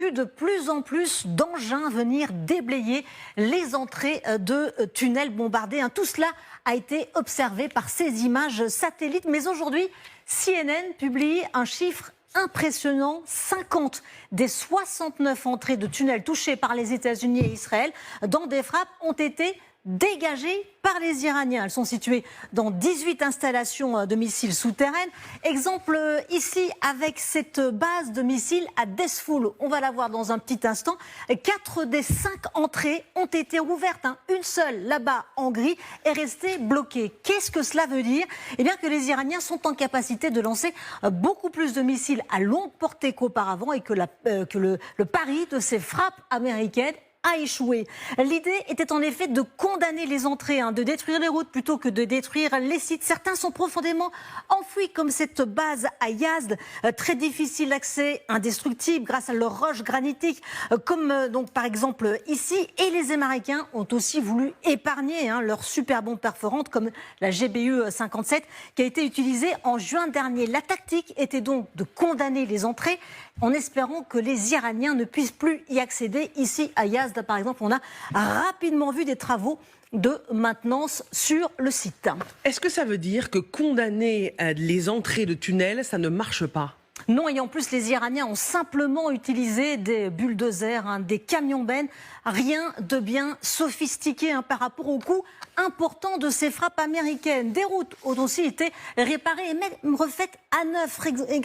vu de plus en plus d'engins venir déblayer les entrées de tunnels bombardés. Tout cela a été observé par ces images satellites. Mais aujourd'hui, CNN publie un chiffre impressionnant. 50 des 69 entrées de tunnels touchées par les États-Unis et Israël dans des frappes ont été dégagées par les Iraniens. Elles sont situées dans 18 installations de missiles souterraines. Exemple ici avec cette base de missiles à Desfoul. On va la voir dans un petit instant. 4 des 5 entrées ont été rouvertes. Une seule, là-bas en gris, est restée bloquée. Qu'est-ce que cela veut dire? Eh bien que les Iraniens sont en capacité de lancer beaucoup plus de missiles à longue portée qu'auparavant et que le pari de ces frappes américaines a échoué. L'idée était en effet de condamner les entrées, de détruire les routes plutôt que de détruire les sites. Certains sont profondément enfouis, comme cette base à Yazd, très difficile d'accès, indestructible grâce à leurs roches granitiques, comme donc par exemple ici. Et les Américains ont aussi voulu épargner leurs super bombes perforantes, comme la GBU 57, qui a été utilisée en juin dernier. La tactique était donc de condamner les entrées, en espérant que les Iraniens ne puissent plus y accéder. Ici à Yazd, par exemple, on a rapidement vu des travaux de maintenance sur le site. Est-ce que ça veut dire que condamner les entrées de tunnels, ça ne marche pas ? Non, et en plus, les Iraniens ont simplement utilisé des bulldozers, des camions-bennes, rien de bien sophistiqué par rapport au coût important de ces frappes américaines. Des routes ont aussi été réparées et même refaites à neuf.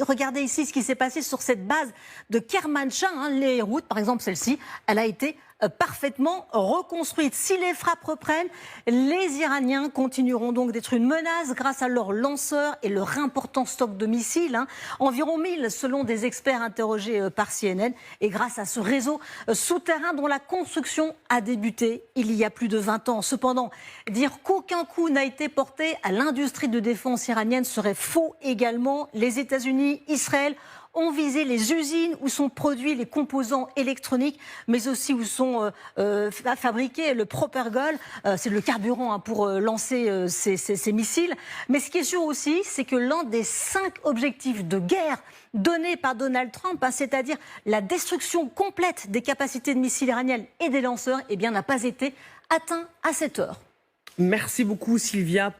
Regardez ici ce qui s'est passé sur cette base de Kermanshah. Les routes, par exemple celle-ci, elle a été parfaitement reconstruite. Si les frappes reprennent, les Iraniens continueront donc d'être une menace grâce à leurs lanceurs et leur important stock de missiles. Environ 1000 selon des experts interrogés par CNN. Et grâce à ce réseau souterrain dont la construction a débuté il y a plus de 20 ans. Cependant, dire qu'aucun coup n'a été porté à l'industrie de défense iranienne serait faux également. Les États-Unis, Israël ont visé les usines où sont produits les composants électroniques, mais aussi où sont fabriqués le propergol, c'est le carburant pour lancer ces missiles. Mais ce qui est sûr aussi, c'est que l'un des 5 objectifs de guerre donnés par Donald Trump, c'est-à-dire la destruction complète des capacités de missiles iraniennes et des lanceurs, n'a pas été atteint à cette heure. Merci beaucoup Sylvia.